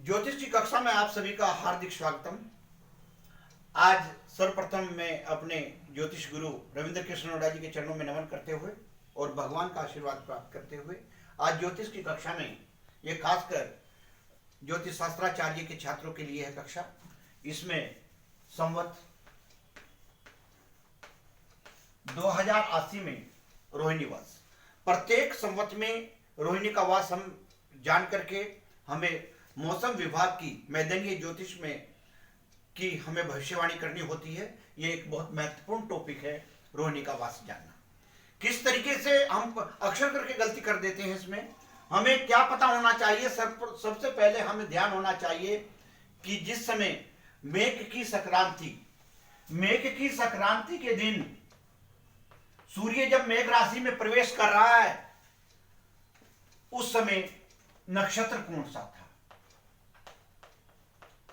ज्योतिष की कक्षा में आप सभी का हार्दिक स्वागतम। आज सर्वप्रथम मैं अपने ज्योतिष गुरु रविंद्र कृष्ण नोडा जी के चरणों में नमन करते हुए और भगवान का आशीर्वाद प्राप्त करते हुए आज ज्योतिष की कक्षा में ये खासकर ज्योतिष शास्त्राचार्य के छात्रों के लिए है कक्षा। इसमें संवत 2080 में रोहिणी वास, प्रत्येक संवत में रोहिणी का वास हम जान करके हमें मौसम विभाग की मैदानी ज्योतिष में की हमें भविष्यवाणी करनी होती है। ये एक बहुत महत्वपूर्ण टॉपिक है, रोहिणी का वास जानना। किस तरीके से हम अक्सर करके गलती कर देते हैं, इसमें हमें क्या पता होना चाहिए। सबसे पहले हमें ध्यान होना चाहिए कि जिस समय मेघ की संक्रांति के दिन सूर्य जब मेघ राशि में प्रवेश कर रहा है, उस समय नक्षत्र कौन सा था,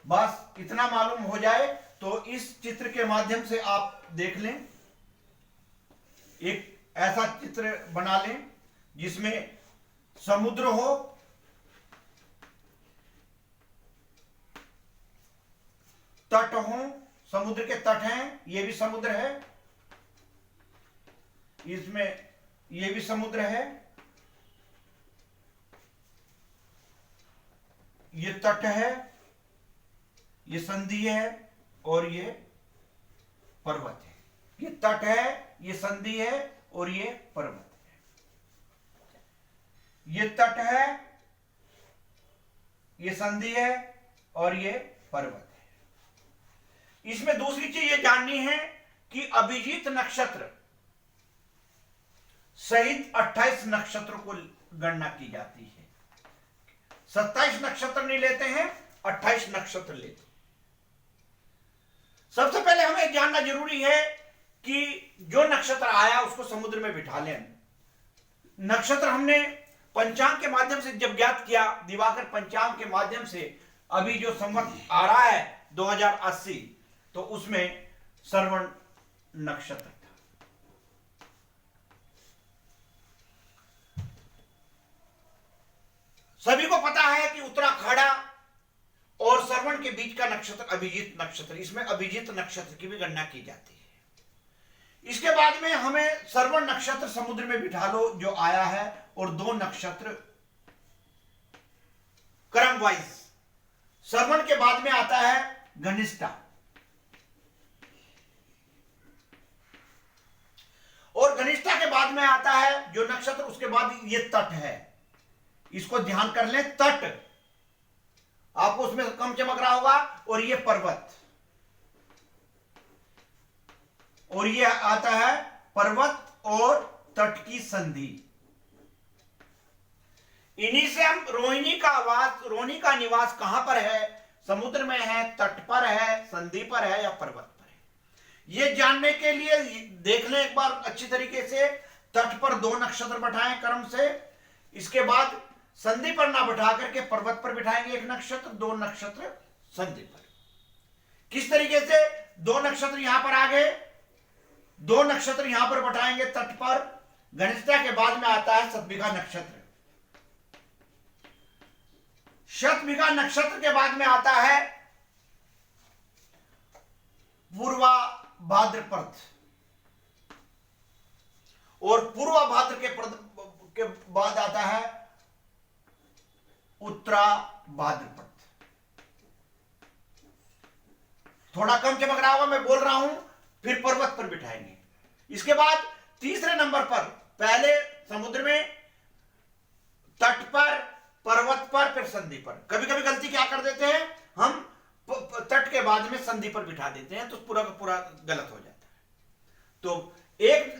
बस इतना मालूम हो जाए तो इस चित्र के माध्यम से आप देख लें। एक ऐसा चित्र बना लें जिसमें समुद्र हो, तट हो, समुद्र के तट हैं, ये भी समुद्र है, इसमें ये भी समुद्र है, ये तट है, ये संधि है और ये पर्वत है। ये तट है, ये संधि है और ये पर्वत है। ये तट है, ये संधि है और ये पर्वत है। इसमें दूसरी चीज ये जाननी है कि अभिजीत नक्षत्र सहित 28 नक्षत्रों को गणना की जाती है। 27 नक्षत्र नहीं लेते हैं, 28 नक्षत्र लेते हैं। सबसे पहले हमें जानना जरूरी है कि जो नक्षत्र आया उसको समुद्र में बिठा लें। नक्षत्र हमने पंचांग के माध्यम से जब ज्ञात किया, दिवाकर पंचांग के माध्यम से, अभी जो संवत आ रहा है 2080, तो उसमें श्रवण नक्षत्र था। सभी को पता है कि उत्तराखड़ा और श्रवण के बीच का नक्षत्र अभिजीत नक्षत्र, इसमें अभिजीत नक्षत्र की भी गणना की जाती है। इसके बाद में हमें श्रवण नक्षत्र समुद्र में बिठा लो जो आया है, और दो नक्षत्र क्रम वाइज। श्रवण के बाद में आता है घनिष्ठा, और घनिष्ठा के बाद में आता है जो नक्षत्र, उसके बाद ये तट है। इसको ध्यान कर लें, तट आपको उसमें कम चमक रहा होगा, और ये पर्वत, और ये आता है पर्वत और तट की संधि। इन्हीं से हम रोहिणी का निवास कहां पर है, समुद्र में है, तट पर है, संधि पर है या पर्वत पर है। ये जानने के लिए देख लें एक बार अच्छी तरीके से। तट पर दो नक्षत्र बैठाएं क्रम से, इसके बाद संधि पर ना बैठा करके पर्वत पर बिठाएंगे एक नक्षत्र, दो नक्षत्र संधि पर। किस तरीके से दो नक्षत्र यहां पर आ गए, दो नक्षत्र यहां पर बैठाएंगे तट पर। घनिष्ठा के बाद में आता है शतभिगा नक्षत्र। शतभिगा नक्षत्र के बाद में आता है पूर्वा भाद्रपद, और पूर्वा भाद्र के बाद आता है उत्तरा भाद्रपद। थोड़ा कम चमक रहा होगा, मैं बोल रहा हूं, फिर पर्वत पर बिठाएंगे। इसके बाद तीसरे नंबर पर, पहले समुद्र में, तट पर, पर्वत पर, फिर संधि पर। कभी कभी गलती क्या कर देते हैं, हम तट के बाद में संधि पर बिठा देते हैं, तो पूरा का पूरा गलत हो जाता है। तो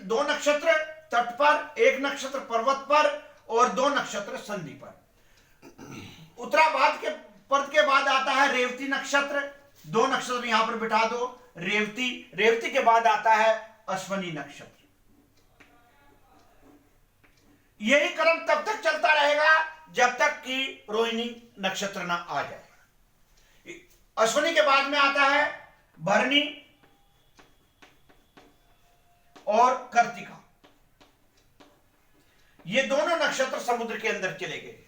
दो नक्षत्र तट पर, एक नक्षत्र पर्वत पर और दो नक्षत्र संधि पर। उत्तराभाद्र के पर्द के बाद आता है रेवती नक्षत्र, दो नक्षत्र यहां पर बिठा दो, रेवती के बाद आता है अश्वनी नक्षत्र। यही क्रम तब तक चलता रहेगा जब तक कि रोहिणी नक्षत्र ना आ जाए। अश्वनी के बाद में आता है भरणी और कार्तिका। ये दोनों नक्षत्र समुद्र के अंदर चले गए।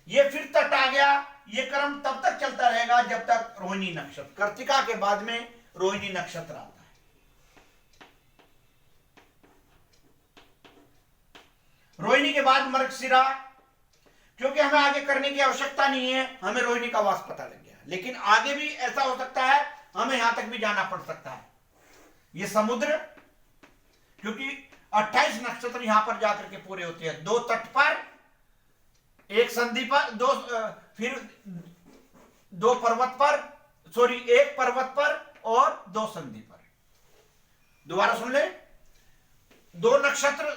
ये फिर तट आ गया। ये क्रम तब तक जाएगा जब तक रोहिणी नक्षत्र, कृत्तिका के बाद में रोहिणी नक्षत्र आता है। रोहिणी के बाद मृगशिरा, क्योंकि हमें आगे करने की आवश्यकता नहीं है, हमें रोहिणी का वास पता लग गया, लेकिन आगे भी ऐसा हो सकता है हमें यहां तक भी जाना पड़ सकता है। ये समुद्र, क्योंकि 28 नक्षत्र यहां पर जाकर के पूरे होते हैं, 2 तट पर, एक संधि पर, फिर 2 पर्वत पर, सॉरी 1 पर्वत पर और 2 संधि पर। दोबारा सुन ले, 2 नक्षत्र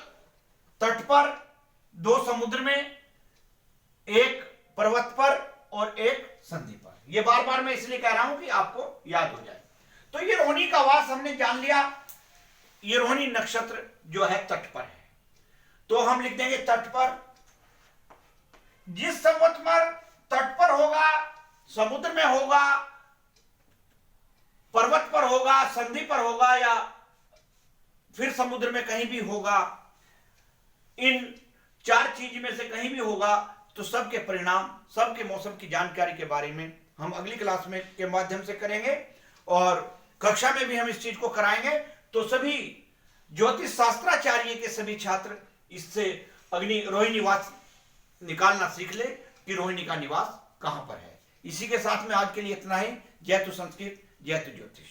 तट पर, 2 समुद्र में, 1 पर्वत पर और 1 संधि पर। ये बार बार मैं इसलिए कह रहा हूं कि आपको याद हो जाए। तो ये रोहिणी का वास हमने जान लिया, ये रोहिणी नक्षत्र जो है तट पर है, तो हम लिख देंगे तट पर। जिस संवत्सर तट पर होगा, समुद्र में होगा, पर्वत पर होगा, संधि पर होगा या फिर समुद्र में कहीं भी होगा, इन 4 चीज में से कहीं भी होगा, तो सबके परिणाम, सबके मौसम की जानकारी के बारे में हम अगली क्लास में के माध्यम से करेंगे और कक्षा में भी हम इस चीज को कराएंगे। तो सभी ज्योतिष शास्त्राचार्य के सभी छात्र इससे अग्नि रोहिणी वास निकालना सीख ले कि रोहिणी का निवास कहां पर है। इसी के साथ में आज के लिए इतना ही। जय तु संस्कृत, जय तु ज्योतिष।